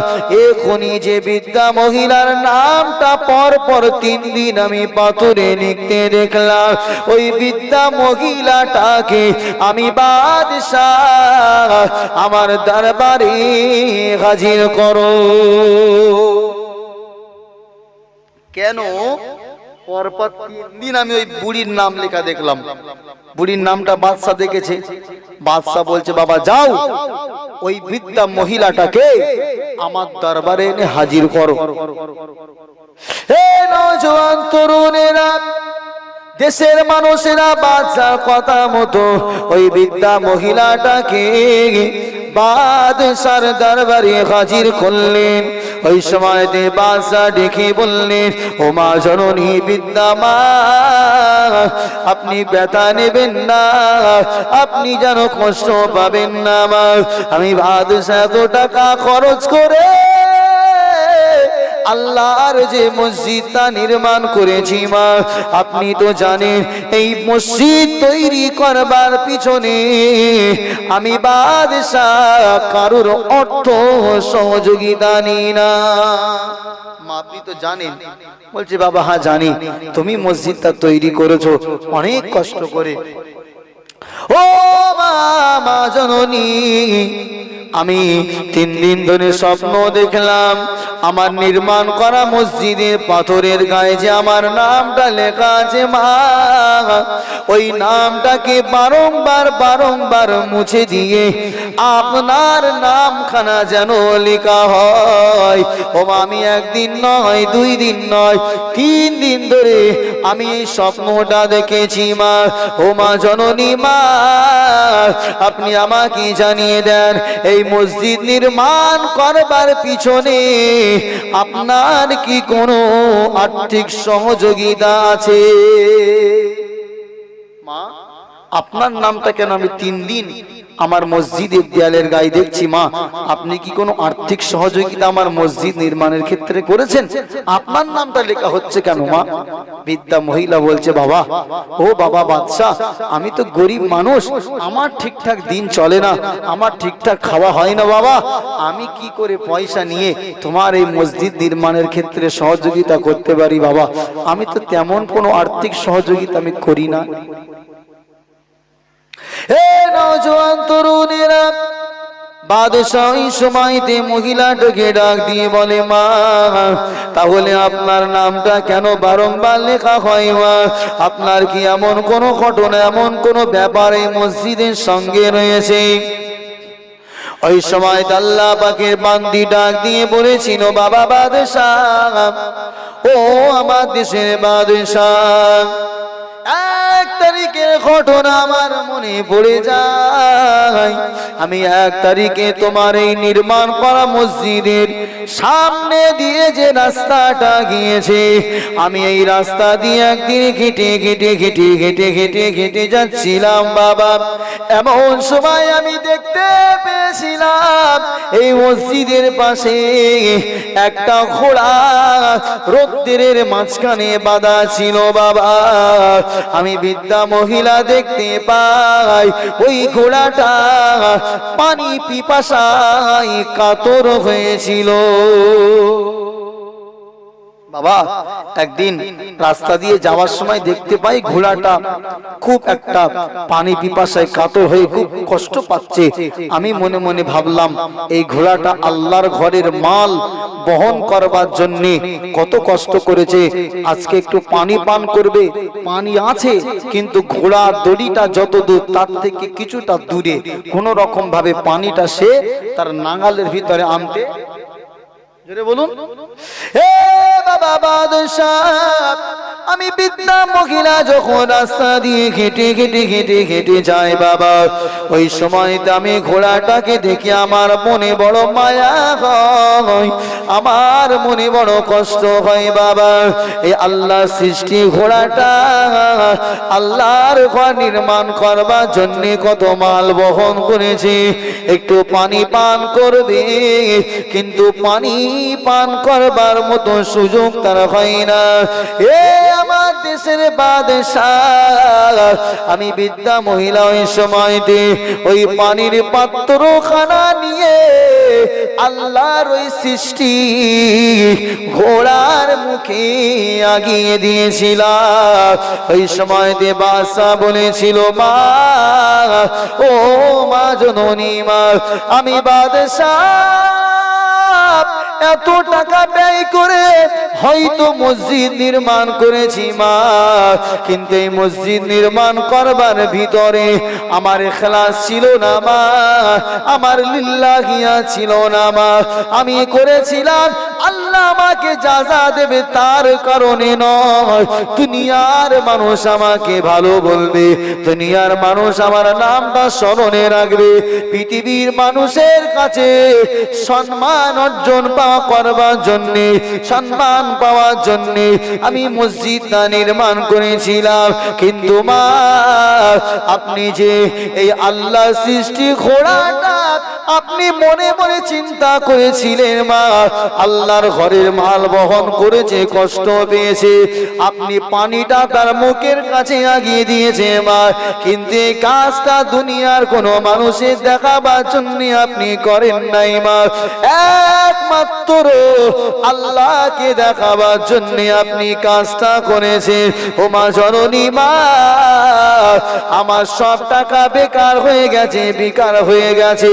এখনই যে বৃদ্ধা মহিলার নামটা পর পর 3 দিন আমি পাথরে লিখতে দেখলাম, ওই বৃদ্ধা মহিলাটাকে আমি বাদশাহ আমার দরবারে হাজির করো। কেন? পরপর 3 দিন আমি ওই বুড়ির নাম লেখা দেখলাম। বুড়ির নামটা বাদশা দেখেছে। বাদশা বলছে, বাবা যাও, ওই বৃদ্ধা মহিলাটাকে আমার দরবারে এনে হাজির করো। হে নওজোয়ান তরুণেরা, দেশের মানুষেরা বাদশার কথা মতো ওই বৃদ্ধা মহিলাটাকে বাদশার দরবারে হাজির করলেন। ওই সময় বাদশা ডেকে বললেন, ও মা জননী, বৃদ্ধা মা, আপনি ব্যথা নেবেন না, আপনি যেন কষ্ট পাবেন না। মা, আমি বাদশা এত টাকা খরচ করে আল্লাহর যে মসজিদটা নির্মাণ করেছি, মা, আপনি তো জানেন এই মসজিদ তৈরি করবার পিছনে আমি বাদশাহ কারুর অর্থ সহযোগিতা নিই না। মা, আপনি তো জানেন। বলছে, বাবা হ্যাঁ জানি, তুমি মসজিদটা তৈরি করেছো অনেক কষ্ট করে। ও মা জননী, আমি 3 দিন ধরে স্বপ্ন দেখলাম, আমার নির্মাণ করা মসজিদের পাথরের গায়ে যে আমার নামটা লেখা আছে, মা, ওই নামটাকে বারংবার বারংবার মুছে দিয়ে আপনার নামখানা যেন লেখা হয়। ও মা, আমি 1 দিন নয়, 2 দিন নয়, 3 দিন ধরে আমি এই স্বপ্নটা দেখেছি। মা, ও মা জননী, মা, আপনি আমাকে জানিয়ে দেন, এই মসজিদ নির্মাণ করবার পিছনে আপনার কি কোনো আর্থিক সহযোগিতা আছে? মা, আপনার নামটা কেন আমি 3 দিন আমার মসজিদের দেয়ালের গায়ে দেখছি? মা, আপনি কি কোনো আর্থিক সহযোগিতা আমার মসজিদ নির্মাণের ক্ষেত্রে করেছেন? আপনার নামটা লেখা হচ্ছে কেন? মা, বৃদ্ধা মহিলা বলছে, বাবা, ও বাবা বাদশাহ, আমি তো গরিব মানুষ, আমার ঠিকঠাক দিন চলে না, আমার ঠিকঠাক খাওয়া হয় না। বাবা, আমি কি করে পয়সা নিয়ে তোমার এই মসজিদ নির্মাণের ক্ষেত্রে সহযোগিতা করতে পারি? বাবা, আমি তো তেমন কোনো আর্থিক সহযোগিতা আমি করি না। হে নওজোয়ান তরুণেরা, বাদশাহ ওই সময়তে মহিলাটাকে ডাক দিয়ে বলে, মা, তাহলে আপনার নামটা কেন বারংবার লেখা হয় মা? আপনার কি এমন কোন ঘটনা, এমন কোন ব্যাপার এই মসজিদের সঙ্গে রয়েছে? ওই সময় আল্লাহ পাকের বান্দি ডাক দিয়ে বলেছিল, বাবা বাদশাহ, ও আমার দেশের বাদশাহ, 1 তারিখের ঘটনা আমার মনে পড়ে যায়। আমি 1 তারিখে তোমার এই নির্মাণ করা মসজিদের সামনে দিয়ে যে রাস্তাটা গিয়েছে, আমি এই রাস্তা দিয়ে একদিন হেঁটে যাচ্ছিলাম বাবা। এমন সময় আমি দেখতে পেয়েছিলাম এই মসজিদের পাশে একটা ঘোড়া রোদ্রের মাঝখানে বাঁধা ছিল বাবা। আমি বৃদ্ধা মহিলা দেখতে পাই, ওই ঘোড়াটা পানি পিপাসায় কাতর হয়েছিল বাবা। একদিন রাস্তা দিয়ে যাওয়ার সময় দেখতে পাই ঘোড়াটা খুব একটা পানি পিপাসায় কাতর হয়ে খুব কষ্ট পাচ্ছে। আমি মনে মনে ভাবলাম, এই ঘোড়াটা আল্লাহর ঘরের মাল বহন করবার জন্য কত কষ্ট করেছে, আজকে একটু পানি পান করবে। পানি আছে, কিন্তু ঘোড়ার দড়িটা যত দূর তার থেকে কিছুটা দূরে, কোন রকম ভাবে পানিটা সে তার নাগালের ভিতরে আনতে, জোরে বলুন, হে বাবা বাদশাহ, আমি বৃদ্ধা মহিলা যখন রাস্তা দিয়ে হেঁটে যাই বাবা, ওই সময়তে আমি ঘোড়াটাকে দেখে আমার মনে বড় মায়া হয়, আমার মনে বড় কষ্ট হয় বাবা। এই আল্লাহ সৃষ্টি ঘোড়াটা আল্লাহর ঘর নির্মাণ করবার জন্য কত মাল বহন করেছে, একটু পানি পান করবে, কিন্তু পানি পান করবার মতো সুযোগ তার হয় না। এ আমার দেশের বাদশাহ, আমি বৃদ্ধা মহিলা ওই সময়তে ওই পানির পাত্রখানা নিয়ে আল্লাহর ওই সৃষ্টি ঘোড়ার মুখে আগিয়ে দিয়েছিলাম। ওই সময়তে বাদশাহ বলেছিল, মা, ও মা জননী মা, আমি বাদশাহ এত টাকা ব্যয় করে হয়তো মসজিদ নির্মাণ করেছি মা, কিন্তু এই মসজিদ নির্মাণ করবার ভিতরে আমার ইখলাস ছিল না মা, আমার লিল্লাহিয়া ছিল না মা। আমি করেছিলাম আল্লাহ আমাকে যাজা দেবে তার কারণে নয়, দুনিয়ার মানুষ আমাকে ভালো বলবে, দুনিয়ার মানুষ আমার নামটা স্মরণে রাখবে, পৃথিবীর মানুষের কাছে সম্মান অর্জন করবার জন্যে, সম্মান পাওয়ার জন্যে আমি মসজিদটা নির্মাণ করেছিলাম। কিন্তু মা, আপনি যে এই আল্লাহ সৃষ্টি ঘোড়াটা আপনি মনে মনে চিন্তা করেছিলেন মা, আল্লাহর ঘরের মাল বহন করেছে, কষ্ট পেয়েছে, আপনি পানিটা তার মুখের কাছে আগিয়ে দিয়েছে মা, কিন্তু এই কাজটা দুনিয়ার কোনো মানুষের দেখাবার জন্য আপনি করেন নাই মা, একমাত্র আল্লাহকে দেখাবার জন্য আপনি কাজটা করেছেন। ও মা জননী মা, আমার সব টাকা বেকার হয়ে গেছে, বেকার হয়ে গেছে,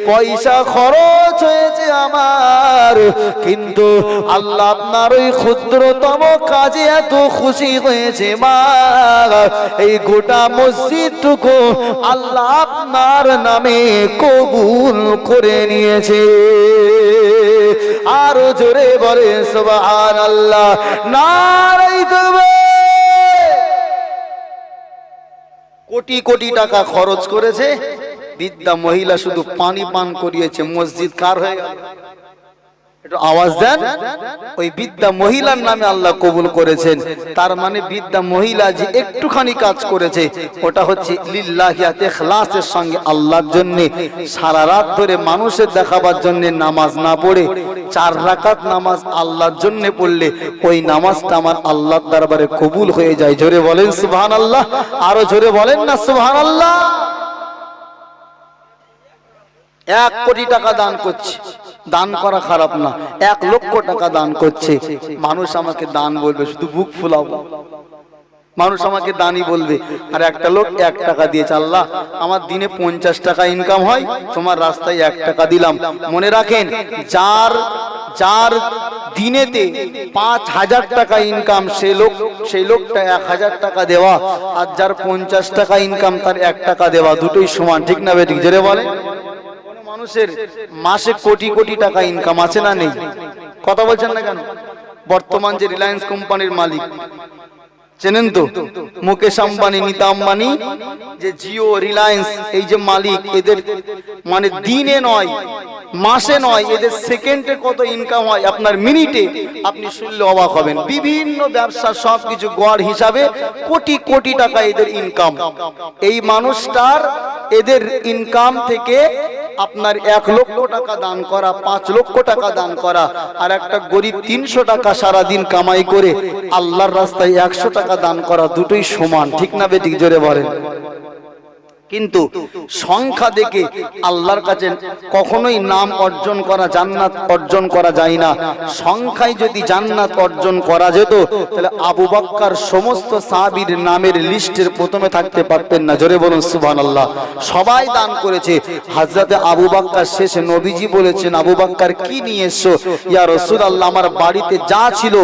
পয়সা খরচ হয়েছে আমার, কিন্তু আল্লাহ আপনার ওই ক্ষুদ্রতম কাজে এত খুশি হয়েছে মা, এই গোটা মসজিদটুকু আল্লাহ আপনার নামে কবুল করে নিয়েছে। আরো জোরে বলে সুবহানাল্লাহ, নারায়ে তাকবীর। কোটি কোটি টাকা খরচ করেছে, বৃদ্ধা মহিলা শুধু পানি পান করিয়েছে, মসজিদ কার হয়ে গেল? একটু আওয়াজ দেন। ওই বৃদ্ধা মহিলার নামে আল্লাহ কবুল করেছেন, তার মানে বৃদ্ধা মহিলা যে একটুখানি কাজ করেছে ওটা হচ্ছে লিল্লাহিয়াত ইখলাসের সঙ্গে আল্লাহর জন্য সারা রাত ধরে মানুষের দেখাবার জন্য নামাজ না পড়ে 4 রাকাত নামাজ আল্লাহর জন্য পড়লে ওই নামাজটা আমার আল্লাহর দরবারে কবুল হয়ে যায়। জোরে বলেন সুবহানাল্লাহ, আরো জোরে বলেন না সুবহানাল্লাহ। 1 কোটি টাকা দান করছে, দান করা খারাপ না, 1 লক্ষ টাকা দান করছে, মানুষ আমাকে দান বলবে, শুধু বুক ফুলাবো। মানুষ আমাকে দানি বলবে, আর একটা লোক 1 টাকা দিয়েছে, আল্লাহ আমার দিনে 50 টাকা ইনকাম হয়, তোমার রাস্তায় 1 টাকা দিলাম। মনে রাখেন, যার দিনেতে 5000 টাকা ইনকাম, সেই লোকটা 1000 টাকা দেওয়া, আর যার 50 টাকা ইনকাম তার 1 টাকা দেওয়া, দুটোই সমান, ঠিক না বেঠিক? জোরে বলে। কোন মানুষের মাসে কোটি কোটি টাকা ইনকাম আছে না নেই? কথা বলছেন না কেন? বর্তমান যে রিলায়েন্স কোম্পানির মালিক চেনেন তো, মুকেশ আম্বানি, নীতা আম্বানি, যে জিও, রিলায়েন্স, এই যে মালিক, এদের মানে দিনে নয়, মাসে নয়, এদের সেকেন্ডে কত ইনকাম হয় আপনার মিনিটে, আপনি শুনলে অবাক হবেন। বিভিন্ন ব্যবসা সবকিছু গড় হিসাবে কোটি কোটি টাকা এদের ইনকাম। এই মানুষটার এদের ইনকাম থেকে আপনার 1 লক্ষ টাকা দান করা, 5 লক্ষ টাকা দান করা, আর একটা গরিব 300 টাকা সারাদিন কামাই করে আল্লাহর রাস্তায় 100 টাকা দান করা, দুটোই সমান, ঠিক না বেঠিক? জোরে বলেন। কিন্তু সংখ্যা দেখে আল্লাহর কাছে কখনোই নাম অর্জন করা, জান্নাত অর্জন করা যায় না। সংখ্যায় যদি জান্নাত অর্জন করা যেত, তাহলে আবু বকর সমস্ত সাহাবীর নামের লিস্টের প্রথমে থাকতে পারতেন না। জোরে বলুন সুবহানাল্লাহ। সবাই দান করেছে, হযরতে আবু বকর শেষে নবীজি বলেছেন, আবু বকর কি নিয়ে এসছো? ইয়া রাসূলুল্লাহ, আমার বাড়িতে যা ছিল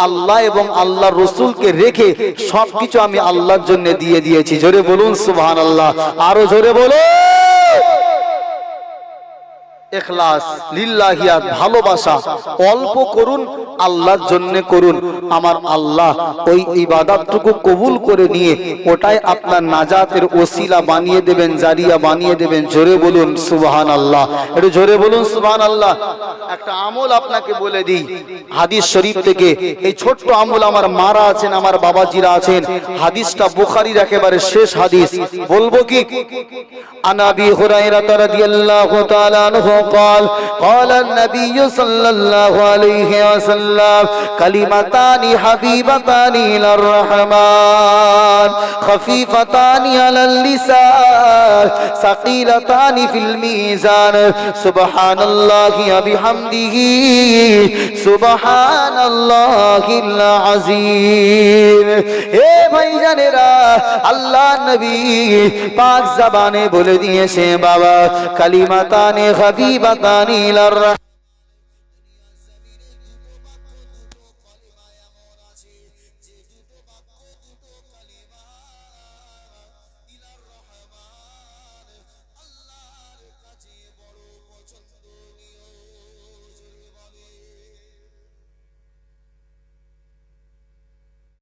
আল্লাহ এবং আল্লাহর রাসূলকে রেখে সবকিছু আমি আল্লাহর জন্য দিয়ে দিয়েছি। জোরে বলুন সুবহানাল্লাহ। আরো জোরে বলো। ইখলাস লিল্লাহিয়াত, ভালোবাসা অল্প করুন, আল্লাহর জন্য করুন। আমার আল্লাহ ওই ইবাদতটুকু কবুল করে নিয়ে ওটাই আপনার নাজাতের ওসিলা বানিয়ে দেবেন, জারিয়া বানিয়ে দেবেন। জোরে বলুন সুবহানাল্লাহ। একটু জোরে বলুন সুবহানাল্লাহ। একটা আমল আপনাকে বলে দিই হাদিস শরীফ থেকে। এই ছোট্ট আমল আমার মারা আছেন, আমার বাবাজিরা আছেন, হাদিসটা বুখারীর একেবারে শেষ হাদিস। বলবো কি? আনাবি হুরায়রা রাদিয়াল্লাহু তাআলা আনহু قال قال النبي صلى الله عليه وسلم كلمتان حبيبتان إلى الرحمن خفيفتان على اللسان ثقيلتان في الميزان سبحان الله وبحمده سبحان الله العظيم। এ ভাইজানেরা, আল্লাহ নবী পাক জবানে বলে দিয়েছে বাবা, কালিমাতানে হাবিবাতানি ইলার